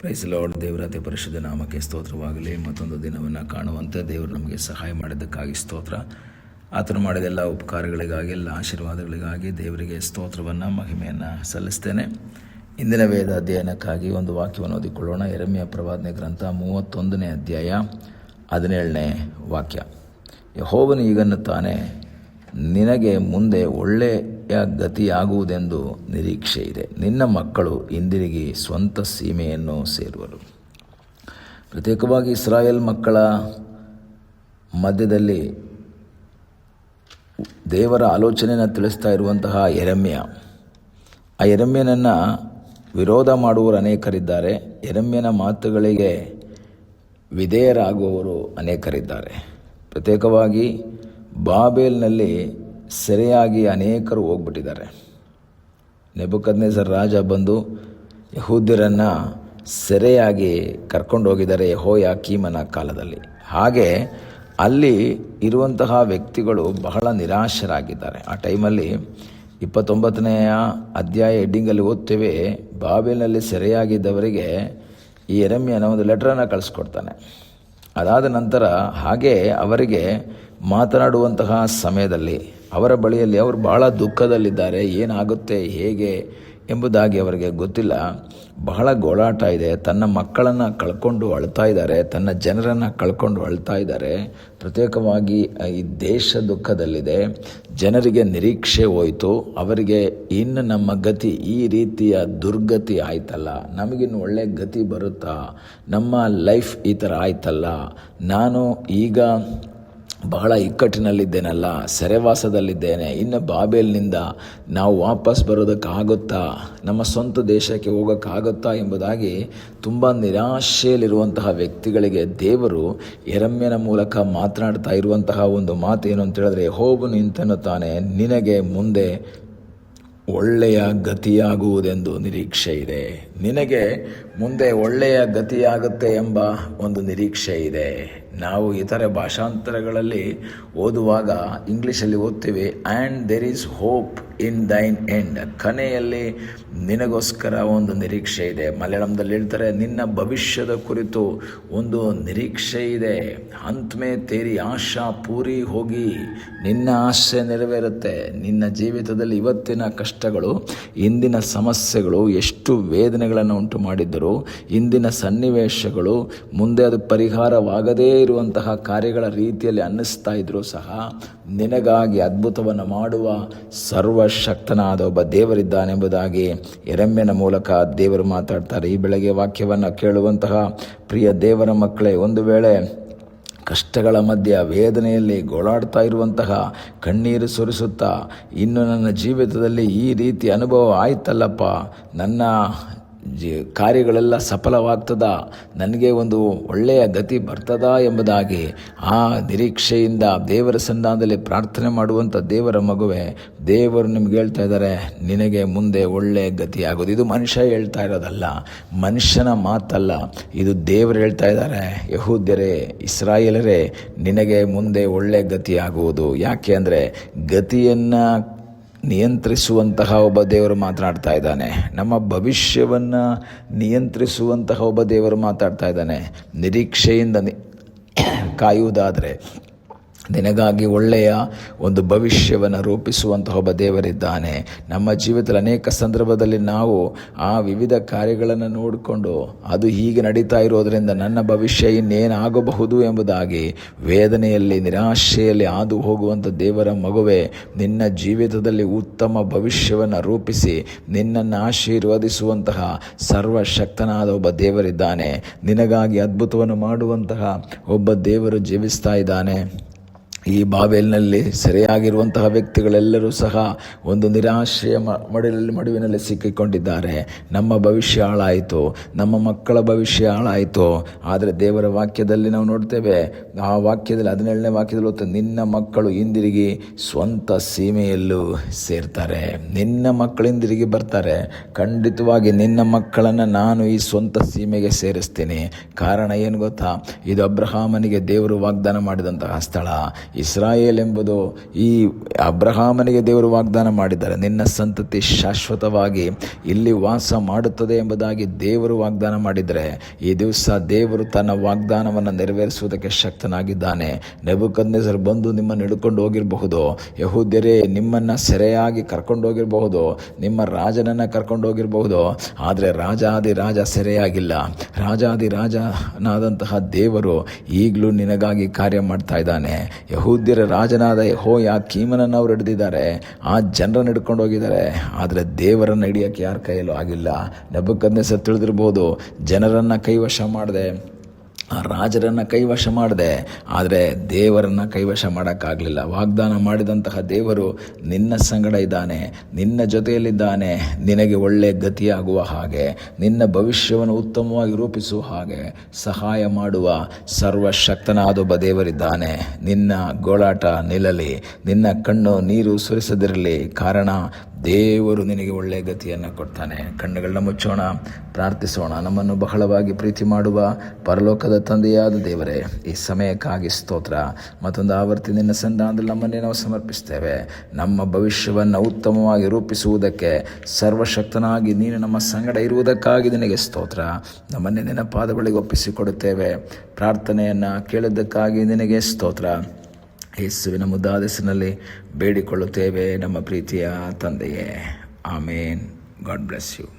Price lord. ದೇವರ ಅತಿ ಪರಿಶುದ್ಧ ನಾಮಕ್ಕೆ ಸ್ತೋತ್ರವಾಗಲಿ. ಮತ್ತೊಂದು ದಿನವನ್ನು ಕಾಣುವಂತೆ ದೇವರು ನಮಗೆ ಸಹಾಯ ಮಾಡಿದ್ದಕ್ಕಾಗಿ ಸ್ತೋತ್ರ. ಆತನು ಮಾಡಿದ ಎಲ್ಲ ಉಪಕಾರಗಳಿಗಾಗಿ, ಎಲ್ಲ ಆಶೀರ್ವಾದಗಳಿಗಾಗಿ ದೇವರಿಗೆ ಸ್ತೋತ್ರವನ್ನು, ಮಹಿಮೆಯನ್ನು ಸಲ್ಲಿಸ್ತೇನೆ. ಇಂದಿನ ವೇದ ಅಧ್ಯಯನಕ್ಕಾಗಿ ಒಂದು ವಾಕ್ಯವನ್ನು ಓದಿಕೊಳ್ಳೋಣ. ಯೆರೆಮೀಯ ಪ್ರವಾದನೆ ಗ್ರಂಥ 31ನೇ ಅಧ್ಯಾಯ 17ನೇ ವಾಕ್ಯ. ಯೆಹೋವನು ಹೀಗನ್ನುತ್ತಾನೆ, ನಿನಗೆ ಮುಂದೆ ಒಳ್ಳೆಯ ಗತಿಯಾಗುವುದೆಂದು ನಿರೀಕ್ಷೆ ಇದೆ. ನಿನ್ನ ಮಕ್ಕಳು ಹಿಂದಿರುಗಿ ಸ್ವಂತ ಸೀಮೆಯನ್ನು ಸೇರುವರು. ಪ್ರತ್ಯೇಕವಾಗಿ ಇಸ್ರಾಯೇಲ್ ಮಕ್ಕಳ ಮಧ್ಯದಲ್ಲಿ ದೇವರ ಆಲೋಚನೆಯನ್ನು ತಿಳಿಸ್ತಾ ಇರುವಂತಹ ಯೆರೆಮೀಯ. ಆ ಯೆರೆಮೀಯನನ್ನು ವಿರೋಧ ಮಾಡುವವರು ಅನೇಕರಿದ್ದಾರೆ. ಯೆರೆಮೀಯನ ಮಾತುಗಳಿಗೆ ವಿಧೇಯರಾಗುವವರು ಅನೇಕರಿದ್ದಾರೆ. ಪ್ರತ್ಯೇಕವಾಗಿ ಬಾಬೇಲ್ನಲ್ಲಿ ಸೆರೆಯಾಗಿ ಅನೇಕರು ಹೋಗ್ಬಿಟ್ಟಿದ್ದಾರೆ. ನೆಬೂಕದ್ನೆಚ್ಚರ್ ರಾಜ ಬಂದು ಯಹೂದ್ಯರನ್ನು ಸೆರೆಯಾಗಿ ಕರ್ಕೊಂಡು ಹೋಗಿದ್ದಾರೆ ಯೆಹೋಯಾಕೀಮನ ಕಾಲದಲ್ಲಿ. ಹಾಗೆ ಅಲ್ಲಿ ಇರುವಂತಹ ವ್ಯಕ್ತಿಗಳು ಬಹಳ ನಿರಾಶರಾಗಿದ್ದಾರೆ. ಆ ಟೈಮಲ್ಲಿ 29ನೆಯ ಅಧ್ಯಾಯ ಹೆಡ್ಡಿಂಗಲ್ಲಿ ಓದ್ತೇವೆ, ಬಾಬೇಲ್ನಲ್ಲಿ ಸೆರೆಯಾಗಿದ್ದವರಿಗೆ ಈ ಯೆರೆಮೀಯನ ಒಂದು ಲೆಟ್ರನ್ನು ಕಳಿಸ್ಕೊಡ್ತಾನೆ. ಅದಾದ ನಂತರ ಹಾಗೆ ಅವರಿಗೆ ಮಾತನಾಡುವಂತಹ ಸಮಯದಲ್ಲಿ ಅವರ ಬಳಿಯಲ್ಲಿ ಅವರು ಬಹಳ ದುಃಖದಲ್ಲಿದ್ದಾರೆ. ಏನಾಗುತ್ತೆ ಹೇಗೆ ಎಂಬುದಾಗಿ ಅವರಿಗೆ ಗೊತ್ತಿಲ್ಲ. ಬಹಳ ಗೋಳಾಟ ಇದೆ. ತನ್ನ ಮಕ್ಕಳನ್ನು ಕಳ್ಕೊಂಡು ಅಳ್ತಾ ಇದ್ದಾರೆ, ತನ್ನ ಜನರನ್ನು ಕಳ್ಕೊಂಡು ಅಳ್ತಾ ಇದ್ದಾರೆ. ಪ್ರತ್ಯೇಕವಾಗಿ ಈ ದೇಶ ದುಃಖದಲ್ಲಿದೆ. ಜನರಿಗೆ ನಿರೀಕ್ಷೆ ಹೋಯಿತು. ಅವರಿಗೆ ಇನ್ನು ನಮ್ಮ ಗತಿ ಈ ರೀತಿಯ ದುರ್ಗತಿ ಆಯ್ತಲ್ಲ, ನಮಗಿನ್ನು ಒಳ್ಳೆ ಗತಿ ಬರುತ್ತಾ, ನಮ್ಮ ಲೈಫ್ ಈ ಥರ ಆಯ್ತಲ್ಲ, ನಾನು ಈಗ ಬಹಳ ಇಕ್ಕಟ್ಟಿನಲ್ಲಿದ್ದೇನಲ್ಲ, ಸೆರೆವಾಸದಲ್ಲಿದ್ದೇನೆ, ಇನ್ನು ಬಾಬೇಲ್ನಿಂದ ನಾವು ವಾಪಸ್ ಬರೋದಕ್ಕಾಗುತ್ತಾ, ನಮ್ಮ ಸ್ವಂತ ದೇಶಕ್ಕೆ ಹೋಗೋಕ್ಕಾಗುತ್ತಾ ಎಂಬುದಾಗಿ ತುಂಬ ನಿರಾಶೆಯಲ್ಲಿರುವಂತಹ ವ್ಯಕ್ತಿಗಳಿಗೆ ದೇವರು ಯೆರೆಮೀಯನ ಮೂಲಕ ಮಾತನಾಡ್ತಾ ಇರುವಂತಹ ಒಂದು ಮಾತು ಏನು ಅಂತ ಹೇಳಿದ್ರೆ, ಯೆಹೋವನು ಇಂತೆನ್ನುತ್ತಾನೆ, ನಿನಗೆ ಮುಂದೆ ಒಳ್ಳೆಯ ಗತಿಯಾಗುವುದೆಂದು ನಿರೀಕ್ಷೆ ಇದೆ. ನಿನಗೆ ಮುಂದೆ ಒಳ್ಳೆಯ ಗತಿಯಾಗುತ್ತೆ ಎಂಬ ಒಂದು ನಿರೀಕ್ಷೆ ಇದೆ. ನಾವು ಇತರೆ ಭಾಷಾಂತರಗಳಲ್ಲಿ ಓದುವಾಗ ಇಂಗ್ಲೀಷಲ್ಲಿ ಓದ್ತೀವಿ, and there is hope in thine end. ಕೊನೆಯಲ್ಲಿ ನಿನಗೋಸ್ಕರ ಒಂದು ನಿರೀಕ್ಷೆ ಇದೆ. ಮಲಯಾಳಂದಲ್ಲಿ ಹೇಳ್ತಾರೆ, ನಿನ್ನ ಭವಿಷ್ಯದ ಕುರಿತು ಒಂದು ನಿರೀಕ್ಷೆ ಇದೆ. ಅಂತ್ಮೇ ತೇರಿ ಆಶಾ ಪೂರಿ ಹೋಗಿ, ನಿನ್ನ ಆಶೆ ನೆರವೇರುತ್ತೆ. ನಿನ್ನ ಜೀವಿತದಲ್ಲಿ ಇವತ್ತಿನ ಕಷ್ಟಗಳು, ಇಂದಿನ ಸಮಸ್ಯೆಗಳು ಎಷ್ಟು ವೇದನೆಗಳನ್ನು ಉಂಟು ಮಾಡಿದ್ದರು, ಇಂದಿನ ಸನ್ನಿವೇಶಗಳು ಮುಂದೆ ಅದು ಪರಿಹಾರವಾಗದೇ ಇರುವಂತಹ ಕಾರ್ಯಗಳ ರೀತಿಯಲ್ಲಿ ಅನ್ನಿಸ್ತಾ ಇದ್ರೂ ಸಹ ನಿನಗಾಗಿ ಅದ್ಭುತವನ್ನು ಮಾಡುವ ಸರ್ವಶಕ್ತನಾದ ಒಬ್ಬ ದೇವರಿದ್ದಾನೆಂಬುದಾಗಿ ಯೆರೆಮೀಯನ ಮೂಲಕ ದೇವರು ಮಾತಾಡ್ತಾರೆ. ಈ ಬೆಳಗ್ಗೆ ವಾಕ್ಯವನ್ನು ಕೇಳುವಂತಹ ಪ್ರಿಯ ದೇವರ ಮಕ್ಕಳೇ, ಒಂದು ವೇಳೆ ಕಷ್ಟಗಳ ಮಧ್ಯ ವೇದನೆಯಲ್ಲಿ ಗೋಳಾಡ್ತಾ ಇರುವಂತಹ, ಕಣ್ಣೀರು ಸುರಿಸುತ್ತಾ, ಇನ್ನು ನನ್ನ ಜೀವಿತದಲ್ಲಿ ಈ ರೀತಿ ಅನುಭವ ಆಯ್ತಲ್ಲಪ್ಪ, ನನ್ನ ಕಾರ್ಯಗಳೆಲ್ಲ ಸಫಲವಾಗ್ತದಾ, ನನಗೆ ಒಂದು ಒಳ್ಳೆಯ ಗತಿ ಬರ್ತದಾ ಎಂಬುದಾಗಿ ಆ ನಿರೀಕ್ಷೆಯಿಂದ ದೇವರ ಸನ್ನಿಧಾನದಲ್ಲಿ ಪ್ರಾರ್ಥನೆ ಮಾಡುವಂಥ ದೇವರ ಮಗುವೆ, ದೇವರು ನಿಮ್ಗೆ ಹೇಳ್ತಾ ಇದ್ದಾರೆ, ನಿನಗೆ ಮುಂದೆ ಒಳ್ಳೆಯ ಗತಿ ಆಗೋದು. ಇದು ಮನುಷ್ಯ ಹೇಳ್ತಾ ಇರೋದಲ್ಲ, ಮನುಷ್ಯನ ಮಾತಲ್ಲ, ಇದು ದೇವರು ಹೇಳ್ತಾ ಇದ್ದಾರೆ. ಯಹೂದ್ಯರೇ, ಇಸ್ರಾಯೇಲರೇ, ನಿನಗೆ ಮುಂದೆ ಒಳ್ಳೆಯ ಗತಿ ಆಗುವುದು. ಯಾಕೆ ಅಂದರೆ ಗತಿಯನ್ನು ನಿಯಂತ್ರಿಸುವಂತಹ ಒಬ್ಬ ದೇವರು ಮಾತನಾಡ್ತಾ ಇದ್ದಾನೆ. ನಮ್ಮ ಭವಿಷ್ಯವನ್ನು ನಿಯಂತ್ರಿಸುವಂತಹ ಒಬ್ಬ ದೇವರು ಮಾತಾಡ್ತಾ ಇದ್ದಾನೆ. ನಿರೀಕ್ಷೆಯಿಂದ ಕಾಯುವುದಾದರೆ ನಿನಗಾಗಿ ಒಳ್ಳೆಯ ಒಂದು ಭವಿಷ್ಯವನ್ನು ರೂಪಿಸುವಂತಹ ಒಬ್ಬ ದೇವರಿದ್ದಾನೆ. ನಮ್ಮ ಜೀವಿತದಲ್ಲಿ ಅನೇಕ ಸಂದರ್ಭದಲ್ಲಿ ನಾವು ಆ ವಿವಿಧ ಕಾರ್ಯಗಳನ್ನು ನೋಡಿಕೊಂಡು ಅದು ಹೀಗೆ ನಡೀತಾ ಇರೋದರಿಂದ ನನ್ನ ಭವಿಷ್ಯ ಇನ್ನೇನಾಗಬಹುದು ಎಂಬುದಾಗಿ ವೇದನೆಯಲ್ಲಿ, ನಿರಾಶೆಯಲ್ಲಿ ಹಾದು ಹೋಗುವಂಥ ದೇವರ ಮಗುವೆ, ನಿನ್ನ ಜೀವಿತದಲ್ಲಿ ಉತ್ತಮ ಭವಿಷ್ಯವನ್ನು ರೂಪಿಸಿ ನಿನ್ನನ್ನು ಆಶೀರ್ವದಿಸುವಂತಹ ಸರ್ವಶಕ್ತನಾದ ಒಬ್ಬ ದೇವರಿದ್ದಾನೆ. ನಿನಗಾಗಿ ಅದ್ಭುತವನ್ನು ಮಾಡುವಂತಹ ಒಬ್ಬ ದೇವರು ಜೀವಿಸ್ತಾ ಇದ್ದಾನೆ. ಈ ಬಾಬೇಲ್ನಲ್ಲಿ ಸೆರೆಯಾಗಿರುವಂತಹ ವ್ಯಕ್ತಿಗಳೆಲ್ಲರೂ ಸಹ ಒಂದು ನಿರಾಶೆಯ ಮಡುವಿನಲ್ಲಿ ಸಿಕ್ಕಿಕೊಂಡಿದ್ದಾರೆ. ನಮ್ಮ ಭವಿಷ್ಯ ಹಾಳಾಯಿತು, ನಮ್ಮ ಮಕ್ಕಳ ಭವಿಷ್ಯ ಹಾಳಾಯಿತು. ಆದರೆ ದೇವರ ವಾಕ್ಯದಲ್ಲಿ ನಾವು ನೋಡ್ತೇವೆ, ಆ ವಾಕ್ಯದಲ್ಲಿ 17ನೇ ವಾಕ್ಯದಲ್ಲಿ ಓದ್ತೇವೆ, ನಿನ್ನ ಮಕ್ಕಳು ಹಿಂದಿರುಗಿ ಸ್ವಂತ ಸೀಮೆಯಲ್ಲೂ ಸೇರ್ತಾರೆ. ನಿನ್ನ ಮಕ್ಕಳು ಹಿಂದಿರುಗಿ ಬರ್ತಾರೆ. ಖಂಡಿತವಾಗಿ ನಿನ್ನ ಮಕ್ಕಳನ್ನು ನಾನು ಈ ಸ್ವಂತ ಸೀಮೆಗೆ ಸೇರಿಸ್ತೀನಿ. ಕಾರಣ ಏನು ಗೊತ್ತಾ? ಇದು ಅಬ್ರಹಾಮನಿಗೆ ದೇವರು ವಾಗ್ದಾನ ಮಾಡಿದಂತಹ ಸ್ಥಳ. ಇಸ್ರಾಯೇಲ್ ಎಂಬುದು ಈ ಅಬ್ರಹಾಮನಿಗೆ ದೇವರು ವಾಗ್ದಾನ ಮಾಡಿದ್ದಾರೆ, ನಿನ್ನ ಸಂತತಿ ಶಾಶ್ವತವಾಗಿ ಇಲ್ಲಿ ವಾಸ ಮಾಡುತ್ತದೆ ಎಂಬುದಾಗಿ ದೇವರು ವಾಗ್ದಾನ ಮಾಡಿದರೆ, ಈ ದಿವಸ ದೇವರು ತನ್ನ ವಾಗ್ದಾನವನ್ನು ನೆರವೇರಿಸುವುದಕ್ಕೆ ಶಕ್ತನಾಗಿದ್ದಾನೆ. ನೆಬೂಕದ್ನೆಚ್ಚರ್ ಬಂದು ನಿಮ್ಮನ್ನು ಹಿಡ್ಕೊಂಡು ಹೋಗಿರಬಹುದು, ಯಹೂದ್ಯರೇ ನಿಮ್ಮನ್ನು ಸೆರೆಯಾಗಿ ಕರ್ಕೊಂಡು ಹೋಗಿರಬಹುದು, ನಿಮ್ಮ ರಾಜನನ್ನು ಕರ್ಕೊಂಡು ಹೋಗಿರಬಹುದು, ಆದರೆ ರಾಜಾದಿರಾಜ ಸೆರೆಯಾಗಿಲ್ಲ. ರಾಜಾದಿರಾಜನಾದಂತಹ ದೇವರು ಈಗಲೂ ನಿನಗಾಗಿ ಕಾರ್ಯ ಮಾಡ್ತಾ ಇದ್ದಾನೆ. ಯಹೂದ್ಯರ ರಾಜನಾದ ಯೆಹೋಯಾಕೀಮನನ್ನು ಅವರು ಹಿಡಿದಿದ್ದಾರೆ, ಆ ಜನರನ್ನು ಹಿಡ್ಕೊಂಡು ಹೋಗಿದ್ದಾರೆ, ಆದರೆ ದೇವರನ್ನು ಹಿಡಿಯೋಕ್ಕೆ ಯಾರ ಕೈಯಲ್ಲೂ ಆಗಿಲ್ಲ. ನೆಬೂಕದ್ನೆಚ್ಚರ್ ತಿಳಿದಿರ್ಬೋದು, ಜನರನ್ನು ಕೈವಶ ಮಾಡದೆ, ಆ ರಾಜರನ್ನು ಕೈವಶ ಮಾಡಿದೆ, ಆದರೆ ದೇವರನ್ನು ಕೈವಶ ಮಾಡೋಕ್ಕಾಗಲಿಲ್ಲ. ವಾಗ್ದಾನ ಮಾಡಿದಂತಹ ದೇವರು ನಿನ್ನ ಸಂಗಡ ಇದ್ದಾನೆ, ನಿನ್ನ ಜೊತೆಯಲ್ಲಿದ್ದಾನೆ, ನಿನಗೆ ಒಳ್ಳೆಯ ಗತಿಯಾಗುವ ಹಾಗೆ, ನಿನ್ನ ಭವಿಷ್ಯವನ್ನು ಉತ್ತಮವಾಗಿ ರೂಪಿಸುವ ಹಾಗೆ ಸಹಾಯ ಮಾಡುವ ಸರ್ವಶಕ್ತನಾದೊಬ್ಬ ದೇವರಿದ್ದಾನೆ. ನಿನ್ನ ಗೋಳಾಟ ನಿಲ್ಲಲಿ, ನಿನ್ನ ಕಣ್ಣು ನೀರು ಸುರಿಸದಿರಲಿ, ಕಾರಣ ದೇವರು ನಿನಗೆ ಒಳ್ಳೆಯ ಗತಿಯನ್ನು ಕೊಡ್ತಾನೆ. ಕಣ್ಣುಗಳನ್ನ ಮುಚ್ಚೋಣ, ಪ್ರಾರ್ಥಿಸೋಣ. ನಮ್ಮನ್ನು ಬಹಳವಾಗಿ ಪ್ರೀತಿ ಮಾಡುವ ಪರಲೋಕದ ತಂದೆಯಾದ ದೇವರೇ, ಈ ಸಮಯಕ್ಕಾಗಿ ಸ್ತೋತ್ರ. ಮತ್ತೊಂದು ಆವರ್ತಿ ನಿನ್ನ ಸನ್ನಿಧಾನದಲ್ಲಿ ನಮ್ಮನ್ನೇ ನಾವು ಸಮರ್ಪಿಸ್ತೇವೆ. ನಮ್ಮ ಭವಿಷ್ಯವನ್ನು ಉತ್ತಮವಾಗಿ ರೂಪಿಸುವುದಕ್ಕೆ ಸರ್ವಶಕ್ತನಾಗಿ ನೀನು ನಮ್ಮ ಸಂಗಡ ಇರುವುದಕ್ಕಾಗಿ ನಿನಗೆ ಸ್ತೋತ್ರ. ನಮ್ಮನ್ನೇ ನಿನ್ನ ಪಾದಗಳಿಗೆ ಒಪ್ಪಿಸಿಕೊಡುತ್ತೇವೆ. ಪ್ರಾರ್ಥನೆಯನ್ನು ಕೇಳಿದ್ದಕ್ಕಾಗಿ ನಿನಗೆ ಸ್ತೋತ್ರ. ಯೇಸುವಿನ ಮುದ್ದಾದ ಹೆಸರಿನಲ್ಲಿ ಬೇಡಿಕೊಳ್ಳುತ್ತೇವೆ ನಮ್ಮ ಪ್ರೀತಿಯ ತಂದೆಯೇ, ಆಮೇನ್. God bless you.